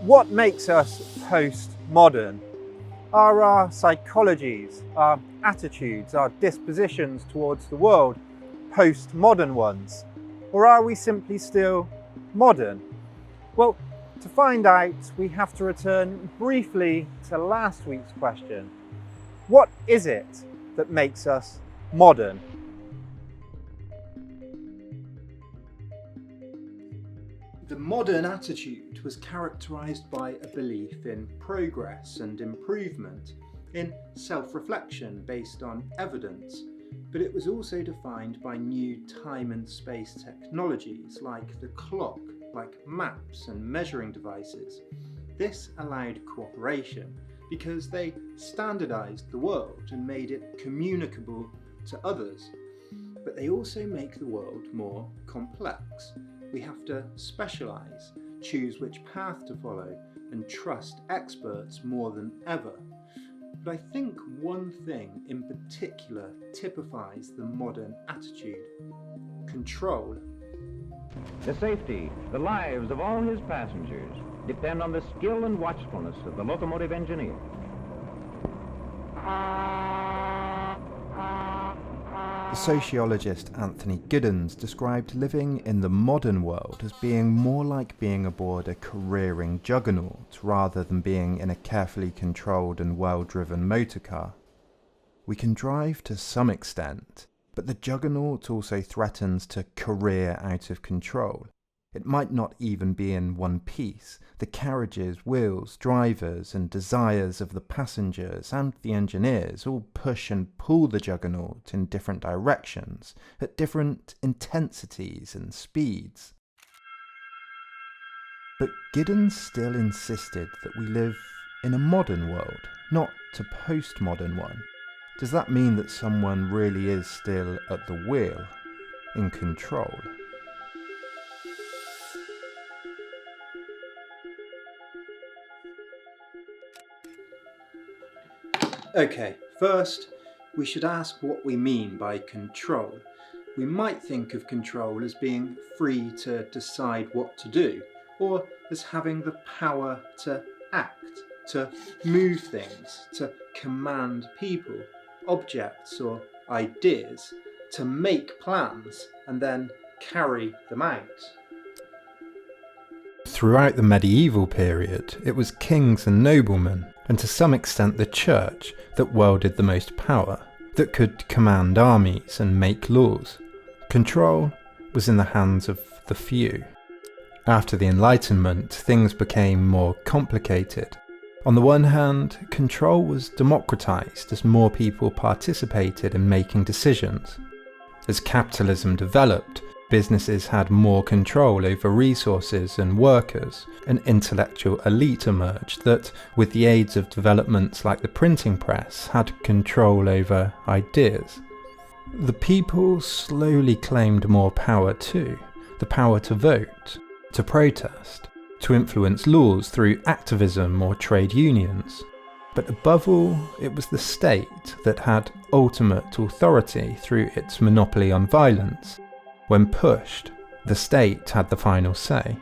What makes us postmodern? Are our psychologies, our attitudes, our dispositions towards the world postmodern ones? Or are we simply still modern? Well, to find out, we have to return briefly to last week's question. What is it that makes us modern? The modern attitude was characterised by a belief in progress and improvement, in self-reflection based on evidence, but it was also defined by new time and space technologies like the clock, like maps and measuring devices. This allowed cooperation because they standardised the world and made it communicable to others. But they also make the world more complex. We have to specialise, choose which path to follow, and trust experts more than ever. But I think one thing in particular typifies the modern attitude: control. The safety, the lives of all his passengers depend on the skill and watchfulness of the locomotive engineer. The sociologist Anthony Giddens described living in the modern world as being more like being aboard a careering juggernaut rather than being in a carefully controlled and well-driven motorcar. We can drive to some extent, but the juggernaut also threatens to career out of control. It might not even be in one piece. The carriages, wheels, drivers and desires of the passengers and the engineers all push and pull the juggernaut in different directions, at different intensities and speeds. But Giddens still insisted that we live in a modern world, not a postmodern one. Does that mean that someone really is still at the wheel, in control? Okay, first, we should ask what we mean by control. We might think of control as being free to decide what to do, or as having the power to act, to move things, to command people, objects or ideas, to make plans and then carry them out. Throughout the medieval period, it was kings and noblemen, and to some extent the church, that wielded the most power, that could command armies and make laws. Control was in the hands of the few. After the Enlightenment, things became more complicated. On the one hand, control was democratized as more people participated in making decisions. As capitalism developed, businesses had more control over resources and workers. An intellectual elite emerged that, with the aids of developments like the printing press, had control over ideas. The people slowly claimed more power too, the power to vote, to protest, to influence laws through activism or trade unions. But above all, it was the state that had ultimate authority through its monopoly on violence. When pushed, the state had the final say.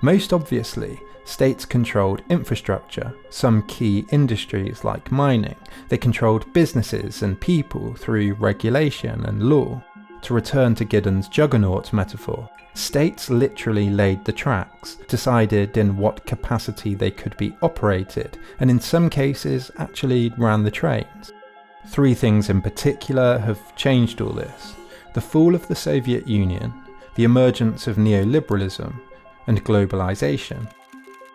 Most obviously, states controlled infrastructure, some key industries like mining. They controlled businesses and people through regulation and law. To return to Giddens' juggernaut metaphor, states literally laid the tracks, decided in what capacity they could be operated, and in some cases actually ran the trains. Three things in particular have changed all this: the fall of the Soviet Union, the emergence of neoliberalism, and globalization.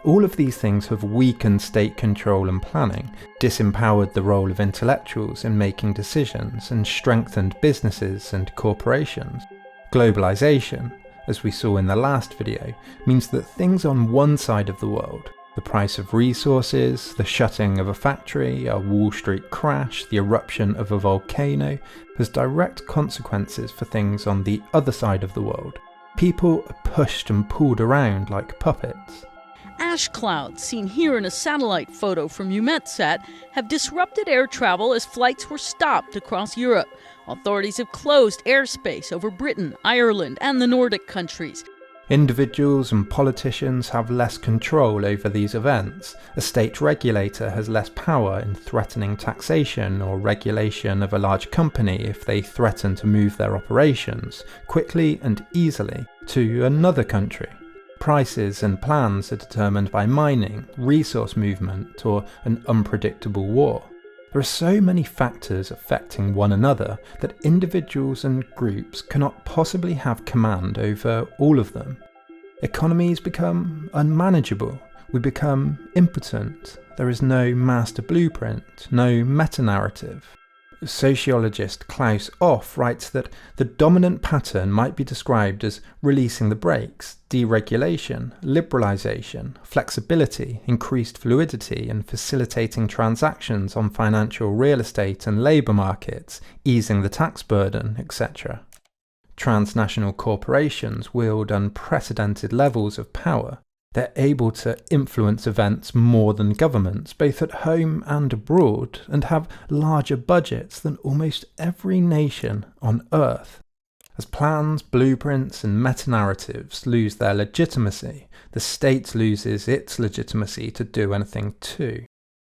All of these things have weakened state control and planning, disempowered the role of intellectuals in making decisions, and strengthened businesses and corporations. Globalization, as we saw in the last video, means that things on one side of the world, the price of resources, the shutting of a factory, a Wall Street crash, the eruption of a volcano, has direct consequences for things on the other side of the world. People are pushed and pulled around like puppets. Ash clouds, seen here in a satellite photo from EUMETSAT, have disrupted air travel as flights were stopped across Europe. Authorities have closed airspace over Britain, Ireland, and the Nordic countries. Individuals and politicians have less control over these events. A state regulator has less power in threatening taxation or regulation of a large company if they threaten to move their operations quickly and easily to another country. Prices and plans are determined by mining, resource movement, or an unpredictable war. There are so many factors affecting one another that individuals and groups cannot possibly have command over all of them. Economies become unmanageable. We become impotent. There is no master blueprint, no metanarrative. Sociologist Klaus Off writes that the dominant pattern might be described as releasing the brakes, deregulation, liberalisation, flexibility, increased fluidity, and facilitating transactions on financial real estate and labour markets, easing the tax burden, etc. Transnational corporations wield unprecedented levels of power. They're able to influence events more than governments, both at home and abroad, and have larger budgets than almost every nation on Earth. As plans, blueprints, and metanarratives lose their legitimacy, the state loses its legitimacy to do anything too.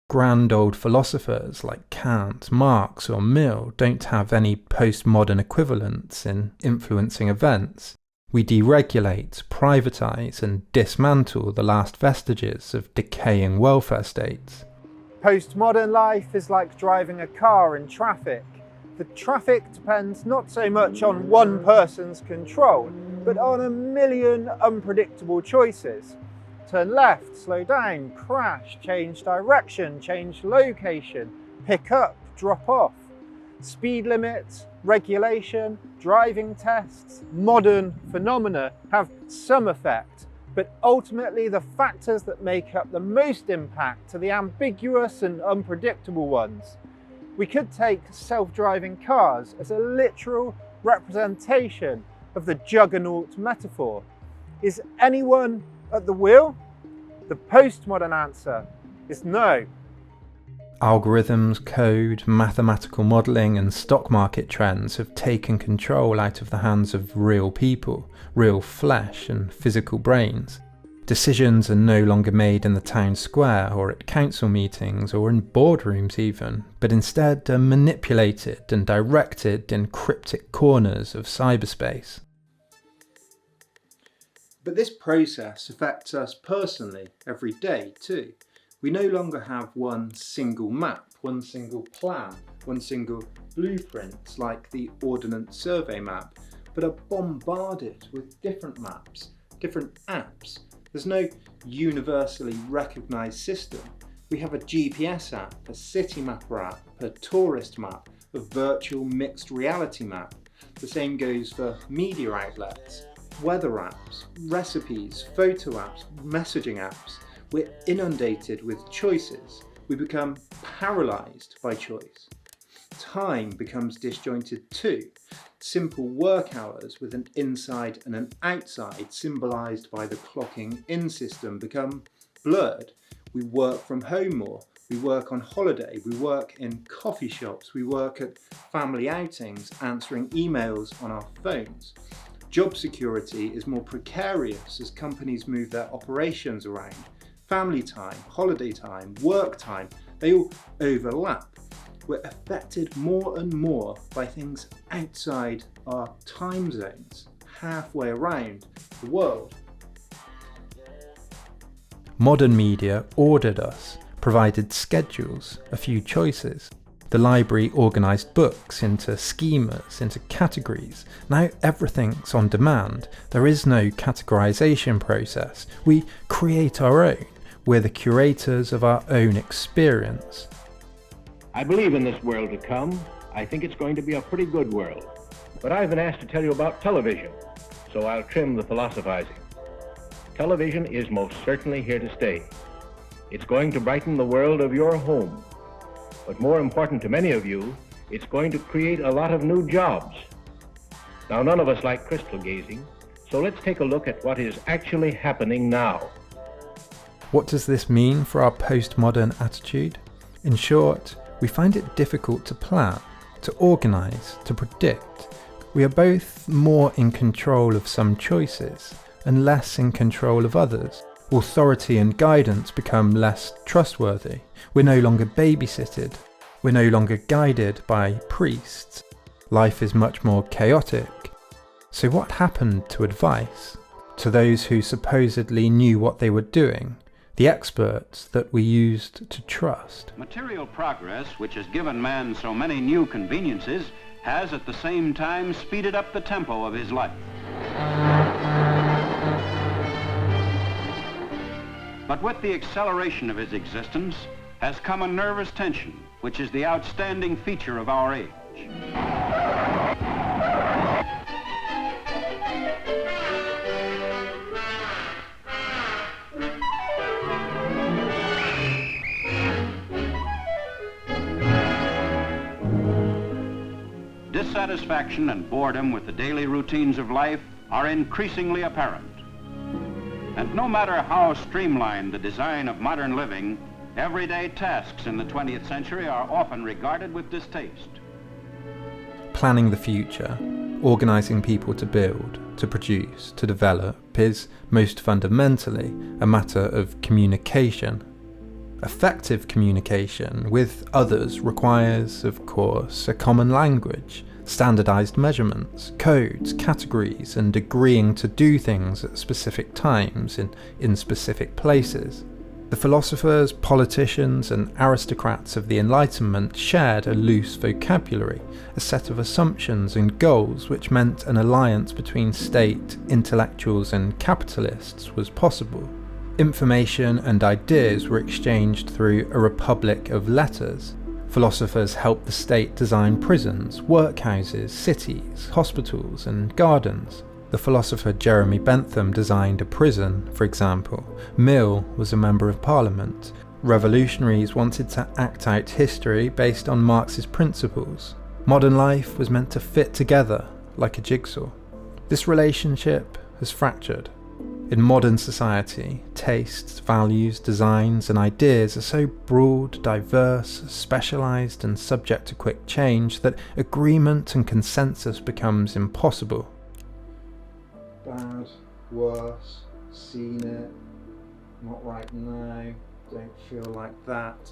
Grand old philosophers like Kant, Marx, or Mill don't have any postmodern equivalents in influencing events. We deregulate, privatise and dismantle the last vestiges of decaying welfare states. Postmodern life is like driving a car in traffic. The traffic depends not so much on one person's control, but on a million unpredictable choices. Turn left, slow down, crash, change direction, change location, pick up, drop off. Speed limits, regulation, driving tests, modern phenomena have some effect, but ultimately the factors that make up the most impact are the ambiguous and unpredictable ones. We could take self-driving cars as a literal representation of the juggernaut metaphor. Is anyone at the wheel? The postmodern answer is no. Algorithms, code, mathematical modelling and stock market trends have taken control out of the hands of real people, real flesh and physical brains. Decisions are no longer made in the town square or at council meetings or in boardrooms even, but instead are manipulated and directed in cryptic corners of cyberspace. But this process affects us personally every day too. We no longer have one single map, one single plan, one single blueprint like the Ordnance Survey map, but are bombarded with different maps, different apps. There's no universally recognised system. We have a GPS app, a city mapper app, a tourist map, a virtual mixed reality map. The same goes for media outlets, weather apps, recipes, photo apps, messaging apps. We're inundated with choices. We become paralysed by choice. Time becomes disjointed too. Simple work hours with an inside and an outside symbolised by the clocking in system become blurred. We work from home more. We work on holiday. We work in coffee shops. We work at family outings, answering emails on our phones. Job security is more precarious as companies move their operations around. Family time, holiday time, work time, they all overlap. We're affected more and more by things outside our time zones, halfway around the world. Modern media ordered us, provided schedules, a few choices. The library organised books into schemas, into categories. Now everything's on demand. There is no categorisation process. We create our own. We're the curators of our own experience. I believe in this world to come. I think it's going to be a pretty good world. But I've been asked to tell you about television, so I'll trim the philosophizing. Television is most certainly here to stay. It's going to brighten the world of your home. But more important to many of you, it's going to create a lot of new jobs. Now, none of us like crystal gazing, so let's take a look at what is actually happening now. What does this mean for our postmodern attitude? In short, we find it difficult to plan, to organise, to predict. We are both more in control of some choices, and less in control of others. Authority and guidance become less trustworthy. We're no longer babysitted. We're no longer guided by priests. Life is much more chaotic. So what happened to advice? To those who supposedly knew what they were doing? The experts that we used to trust? Material progress, which has given man so many new conveniences, has at the same time speeded up the tempo of his life. But with the acceleration of his existence has come a nervous tension, which is the outstanding feature of our age. Dissatisfaction and boredom with the daily routines of life are increasingly apparent. And no matter how streamlined the design of modern living, everyday tasks in the 20th century are often regarded with distaste. Planning the future, organising people to build, to produce, to develop is, most fundamentally, a matter of communication. Effective communication with others requires, of course, a common language, standardised measurements, codes, categories, and agreeing to do things at specific times in specific places. The philosophers, politicians, and aristocrats of the Enlightenment shared a loose vocabulary, a set of assumptions and goals which meant an alliance between state, intellectuals, and capitalists was possible. Information and ideas were exchanged through a republic of letters. Philosophers helped the state design prisons, workhouses, cities, hospitals, and gardens. The philosopher Jeremy Bentham designed a prison, for example. Mill was a member of parliament. Revolutionaries wanted to act out history based on Marx's principles. Modern life was meant to fit together like a jigsaw. This relationship has fractured. In modern society, tastes, values, designs, and ideas are so broad, diverse, specialised, and subject to quick change that agreement and consensus becomes impossible. Bad, worse, seen it, not right now, don't feel like that.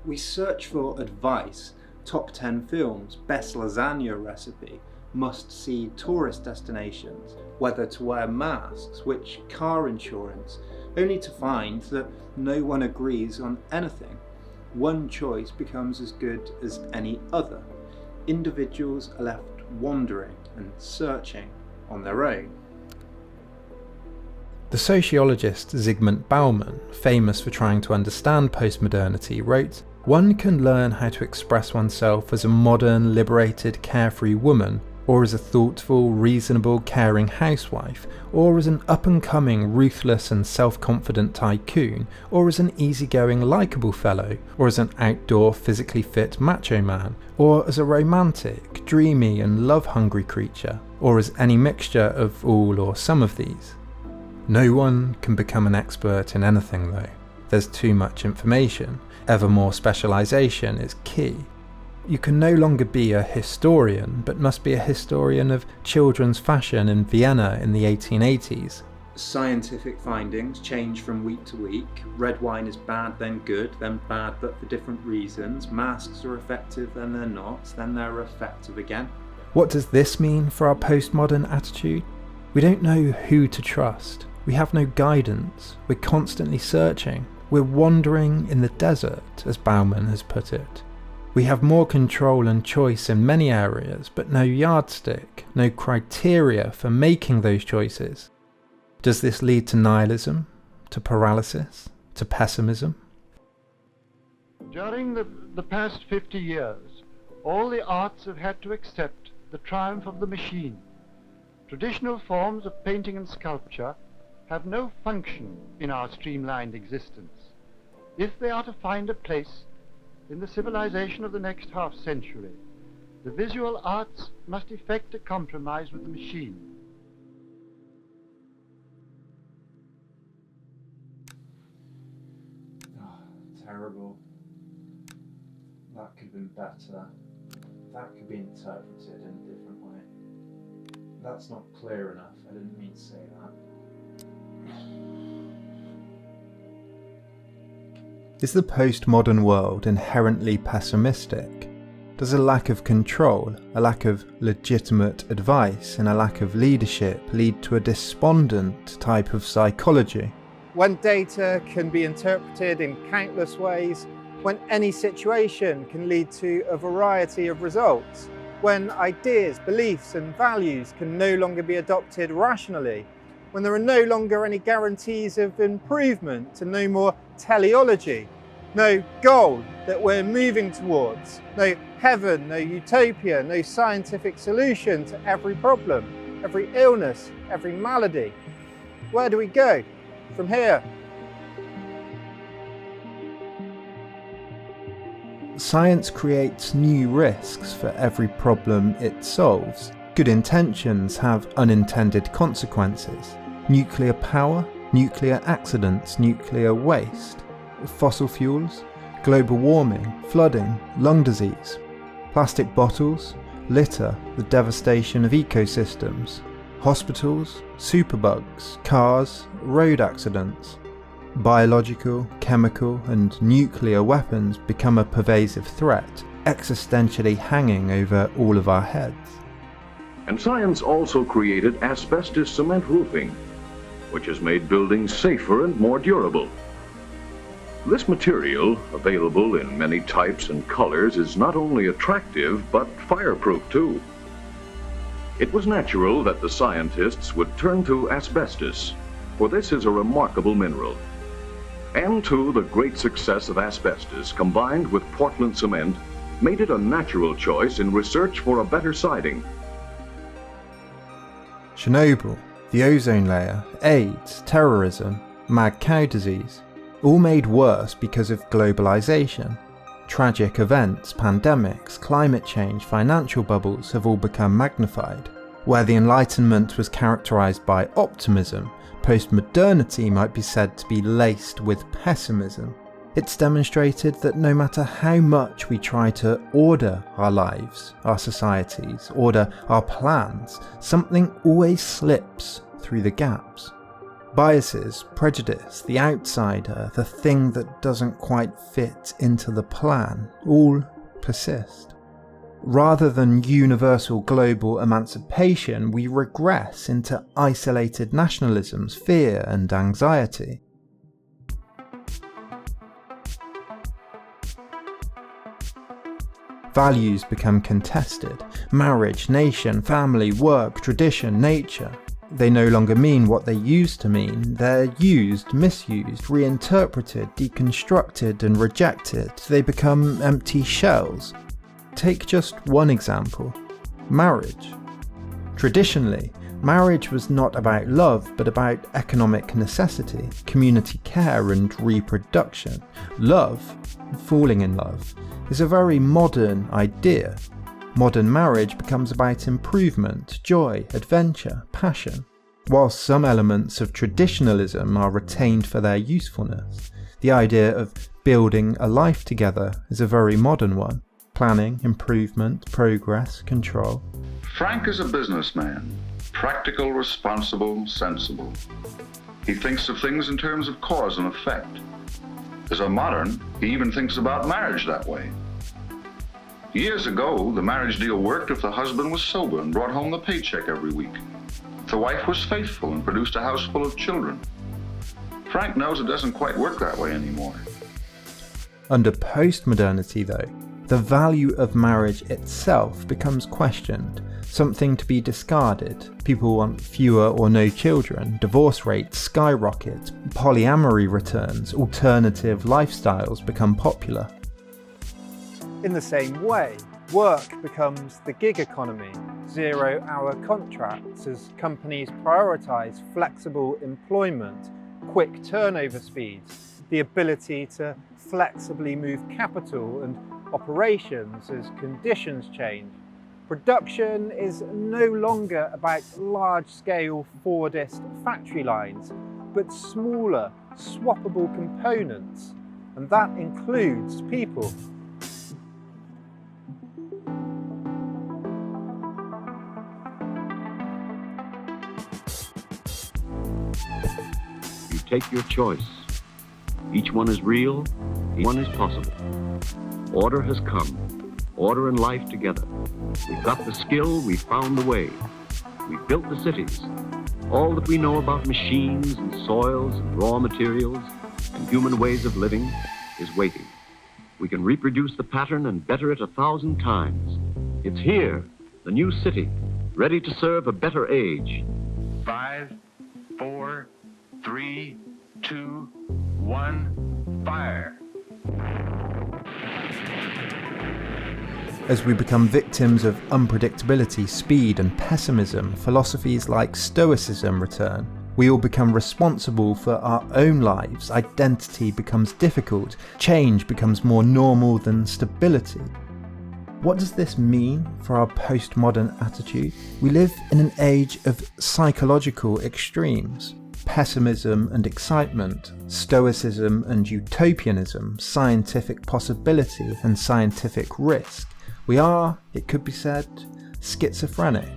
We search for advice, top 10 films, best lasagna recipe, must-see tourist destinations, whether to wear masks, which car insurance, only to find that no one agrees on anything. One choice becomes as good as any other. Individuals are left wandering and searching on their own. The sociologist Zygmunt Bauman, famous for trying to understand postmodernity, wrote, "One can learn how to express oneself as a modern, liberated, carefree woman, or as a thoughtful, reasonable, caring housewife, or as an up-and-coming, ruthless and self-confident tycoon, or as an easygoing, likeable fellow, or as an outdoor, physically fit macho man, or as a romantic, dreamy and love-hungry creature, or as any mixture of all or some of these." No one can become an expert in anything though. There's too much information. Ever more specialisation is key. You can no longer be a historian, but must be a historian of children's fashion in Vienna in the 1880s. Scientific findings change from week to week. Red wine is bad, then good, then bad but for different reasons. Masks are effective, then they're not, then they're effective again. What does this mean for our postmodern attitude? We don't know who to trust. We have no guidance. We're constantly searching. We're wandering in the desert, as Bauman has put it. We have more control and choice in many areas, but no yardstick, no criteria for making those choices. Does this lead to nihilism, to paralysis, to pessimism? During the past 50 years, all the arts have had to accept the triumph of the machine. Traditional forms of painting and sculpture have no function in our streamlined existence. If they are to find a place in the civilization of the next half-century, the visual arts must effect a compromise with the machine. Oh, terrible. That could have been better. That could be interpreted in a different way. That's not clear enough. I didn't mean to say that. Is the postmodern world inherently pessimistic? Does a lack of control, a lack of legitimate advice, and a lack of leadership lead to a despondent type of psychology? When data can be interpreted in countless ways, when any situation can lead to a variety of results, when ideas, beliefs and values can no longer be adopted rationally, when there are no longer any guarantees of improvement and no more teleology, no goal that we're moving towards, no heaven, no utopia, no scientific solution to every problem, every illness, every malady. Where do we go from here? Science creates new risks for every problem it solves. Good intentions have unintended consequences. Nuclear power, nuclear accidents, nuclear waste, fossil fuels, global warming, flooding, lung disease, plastic bottles, litter, the devastation of ecosystems, hospitals, superbugs, cars, road accidents. Biological, chemical and nuclear weapons become a pervasive threat, existentially hanging over all of our heads. And science also created asbestos cement roofing, which has made buildings safer and more durable. This material, available in many types and colors, is not only attractive, but fireproof too. It was natural that the scientists would turn to asbestos, for this is a remarkable mineral. And too, the great success of asbestos, combined with Portland cement, made it a natural choice in research for a better siding. Chernobyl, the ozone layer, AIDS, terrorism, mad cow disease, all made worse because of globalization. Tragic events, pandemics, climate change, financial bubbles have all become magnified. Where the Enlightenment was characterized by optimism, postmodernity might be said to be laced with pessimism. It's demonstrated that no matter how much we try to order our lives, our societies, order our plans, something always slips through the gaps. Biases, prejudice, the outsider, the thing that doesn't quite fit into the plan, all persist. Rather than universal global emancipation, we regress into isolated nationalisms, fear and anxiety. Values become contested. Marriage, nation, family, work, tradition, nature. They no longer mean what they used to mean. They're used, misused, reinterpreted, deconstructed and rejected. They become empty shells. Take just one example. Marriage. Traditionally, marriage was not about love, but about economic necessity, community care and reproduction. Love, falling in love, is a very modern idea. Modern marriage becomes about improvement, joy, adventure, passion. Whilst some elements of traditionalism are retained for their usefulness, the idea of building a life together is a very modern one. Planning, improvement, progress, control. Frank is a businessman, practical, responsible, sensible. He thinks of things in terms of cause and effect. As a modern, he even thinks about marriage that way. Years ago, the marriage deal worked if the husband was sober and brought home the paycheck every week. If the wife was faithful and produced a house full of children. Frank knows it doesn't quite work that way anymore. Under postmodernity, though, the value of marriage itself becomes questioned, something to be discarded. People want fewer or no children, divorce rates skyrocket, polyamory returns, alternative lifestyles become popular. In the same way, work becomes the gig economy, 0-hour contracts as companies prioritise flexible employment, quick turnover speeds, the ability to flexibly move capital and operations as conditions change. Production is no longer about large-scale Fordist factory lines, but smaller, swappable components, and that includes people. take your choice. Each one is real, each one is possible. Order has come, order and life together. We've got the skill, we've found the way. We've built the cities. All that we know about machines and soils and raw materials and human ways of living is waiting. We can reproduce the pattern and better it 1,000 times. It's here, the new city, ready to serve a better age. 5, 4, 3, 2, 1, fire. As we become victims of unpredictability, speed and pessimism, philosophies like Stoicism return. We all become responsible for our own lives, identity becomes difficult, change becomes more normal than stability. What does this mean for our postmodern attitude? We live in an age of psychological extremes. Pessimism and excitement, Stoicism and utopianism, scientific possibility and scientific risk. We are, it could be said, schizophrenic.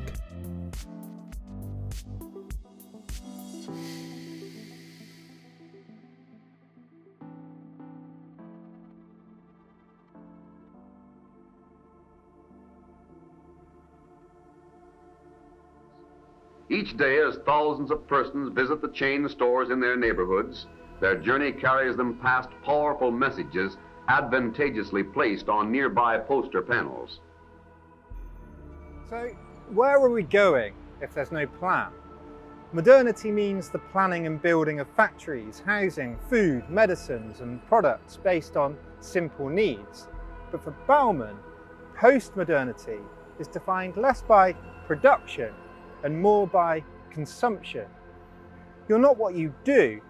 Each day, as thousands of persons visit the chain stores in their neighborhoods, their journey carries them past powerful messages advantageously placed on nearby poster panels. So, where are we going if there's no plan? Modernity means the planning and building of factories, housing, food, medicines and products based on simple needs. But for Bauman, postmodernity is defined less by production and more by consumption. You're not what you do,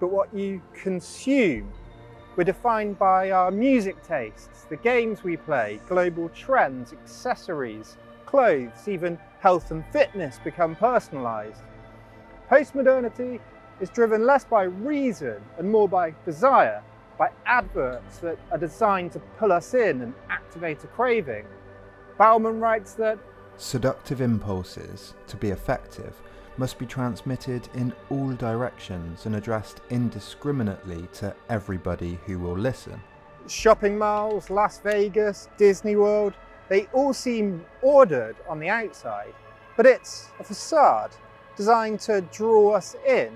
but what you consume. We're defined by our music tastes, the games we play, global trends, accessories, clothes, even health and fitness become personalised. Postmodernity is driven less by reason and more by desire, by adverts that are designed to pull us in and activate a craving. Bauman writes that seductive impulses, to be effective, must be transmitted in all directions and addressed indiscriminately to everybody who will listen. shopping malls, Las Vegas, Disney World, they all seem ordered on the outside, but it's a facade designed to draw us in,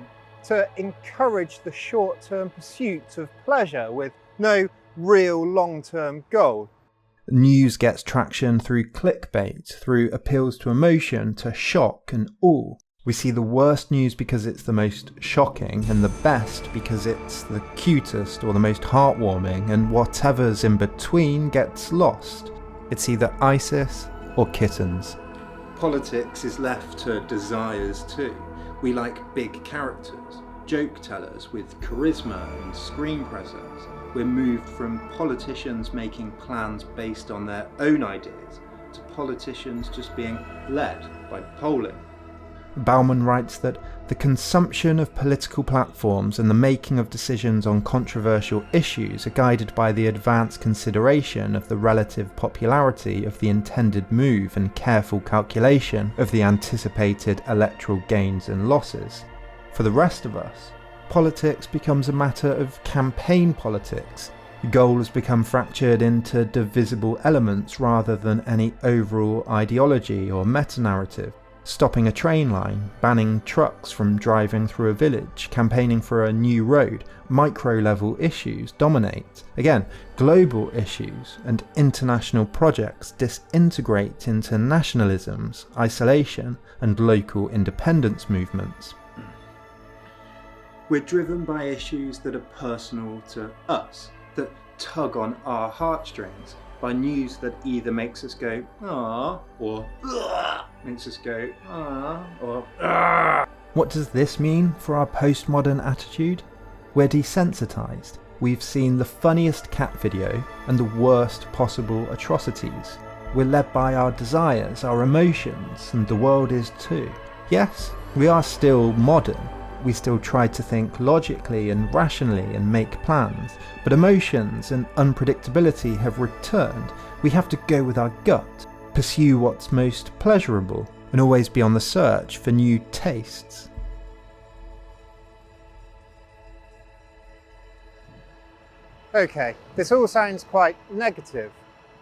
to encourage the short-term pursuit of pleasure with no real long-term goal. News gets traction through clickbait, through appeals to emotion, to shock and awe. We see the worst news because it's the most shocking, and the best because it's the cutest or the most heartwarming, and whatever's in between gets lost. It's either ISIS or kittens. Politics is left to desires too. We like big characters, joke tellers with charisma and screen presence. We're moved from politicians making plans based on their own ideas to politicians just being led by polling. Bauman writes that the consumption of political platforms and the making of decisions on controversial issues are guided by the advanced consideration of the relative popularity of the intended move and careful calculation of the anticipated electoral gains and losses. For the rest of us, politics becomes a matter of campaign politics. Goals become fractured into divisible elements rather than any overall ideology or metanarrative. Stopping a train line, banning trucks from driving through a village, campaigning for a new road, micro-level issues dominate. Again, global issues and international projects disintegrate into nationalisms, isolation, and local independence movements. We're driven by issues that are personal to us, that tug on our heartstrings, by news that either makes us go, "ah," or makes us go, "ah," or "ah." What does this mean for our postmodern attitude? We're desensitised. We've seen the funniest cat video and the worst possible atrocities. We're led by our desires, our emotions, and the world is too. Yes, we are still modern. We still try to think logically and rationally and make plans, but emotions and unpredictability have returned. We have to go with our gut, pursue what's most pleasurable, and always be on the search for new tastes. Okay, this all sounds quite negative.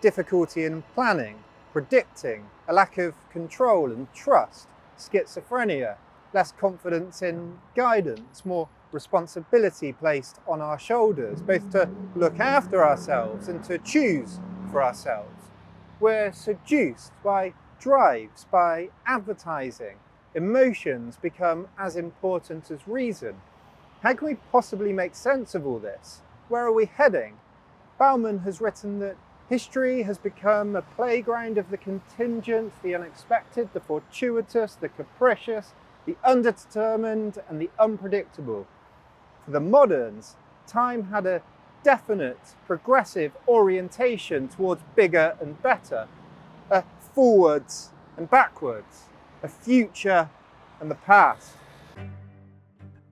Difficulty in planning, predicting, a lack of control and trust, schizophrenia, less confidence in guidance, more responsibility placed on our shoulders, both to look after ourselves and to choose for ourselves. We're seduced by drives, by advertising. Emotions become as important as reason. How can we possibly make sense of all this? Where are we heading? Bauman has written that history has become a playground of the contingent, the unexpected, the fortuitous, the capricious, the undetermined and the unpredictable. For the moderns, time had a definite, progressive orientation towards bigger and better, a forwards and backwards, a future and the past.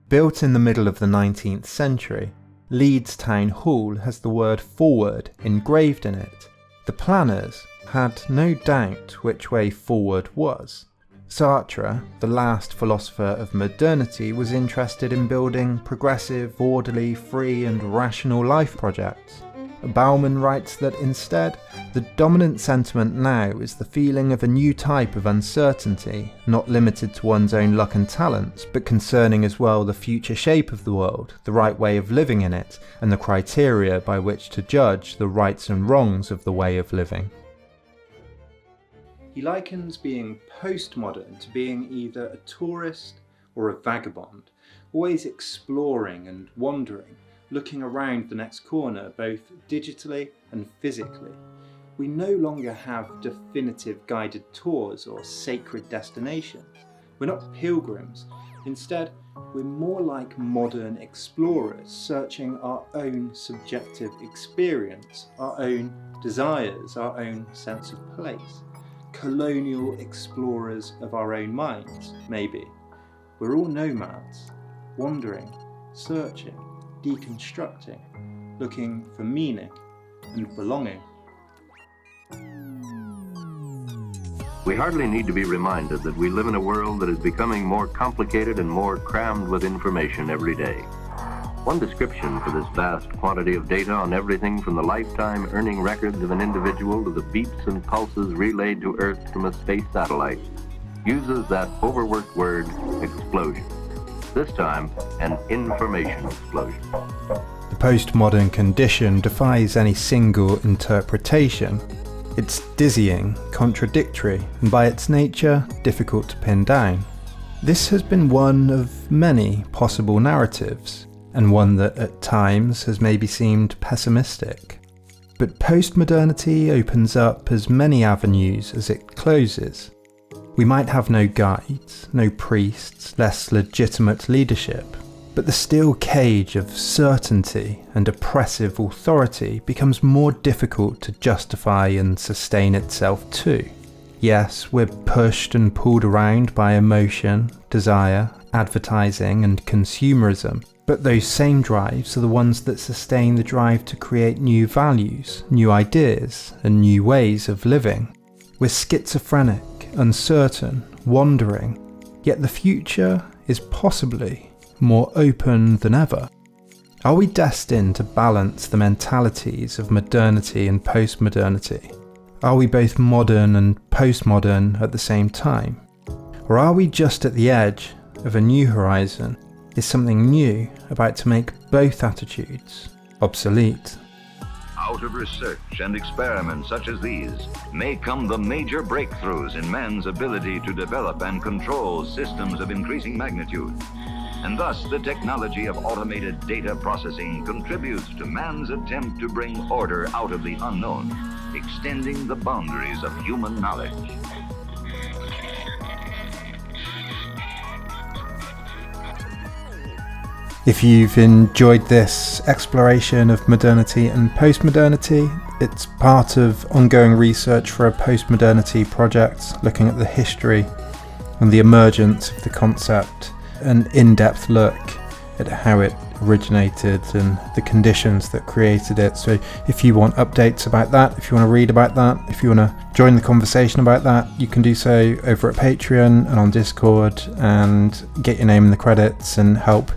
Built in the middle of the 19th century, Leeds Town Hall has the word forward engraved in it. The planners had no doubt which way forward was. Sartre, the last philosopher of modernity, was interested in building progressive, orderly, free and rational life projects. Bauman writes that instead, the dominant sentiment now is the feeling of a new type of uncertainty, not limited to one's own luck and talents, but concerning as well the future shape of the world, the right way of living in it, and the criteria by which to judge the rights and wrongs of the way of living. He likens being postmodern to being either a tourist or a vagabond, always exploring and wandering, looking around the next corner both digitally and physically. We no longer have definitive guided tours or sacred destinations. We're not pilgrims. Instead, we're more like modern explorers, searching our own subjective experience, our own desires, our own sense of place. Colonial explorers of our own minds, maybe. We're all nomads, wandering, searching, deconstructing, looking for meaning and belonging. We hardly need to be reminded that we live in a world that is becoming more complicated and more crammed with information every day. One description for this vast quantity of data on everything from the lifetime earning records of an individual to the beeps and pulses relayed to Earth from a space satellite uses that overworked word, explosion. This time, an information explosion. The postmodern condition defies any single interpretation. It's dizzying, contradictory, and by its nature, difficult to pin down. This has been one of many possible narratives, and one that at times has maybe seemed pessimistic. But postmodernity opens up as many avenues as it closes. We might have no guides, no priests, less legitimate leadership, but the steel cage of certainty and oppressive authority becomes more difficult to justify and sustain itself too. Yes, we're pushed and pulled around by emotion, desire, advertising and consumerism, but those same drives are the ones that sustain the drive to create new values, new ideas and new ways of living. We're schizophrenic, uncertain, wandering, yet the future is possibly more open than ever. Are we destined to balance the mentalities of modernity and postmodernity? Are we both modern and postmodern at the same time? Or are we just at the edge of a new horizon? Is something new about to make both attitudes obsolete? Out of research and experiments such as these may come the major breakthroughs in man's ability to develop and control systems of increasing magnitude. And thus the technology of automated data processing contributes to man's attempt to bring order out of the unknown, extending the boundaries of human knowledge. If you've enjoyed this exploration of modernity and postmodernity, it's part of ongoing research for a postmodernity project looking at the history and the emergence of the concept, an in-depth look at how it originated and the conditions that created it. So if you want updates about that, if you want to read about that, if you want to join the conversation about that, you can do so over at Patreon and on Discord and get your name in the credits and help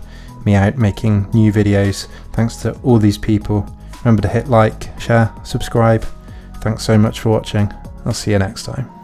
me out making new videos. Thanks to all these people Remember to hit like, share, subscribe. Thanks so much for watching. I'll see you next time.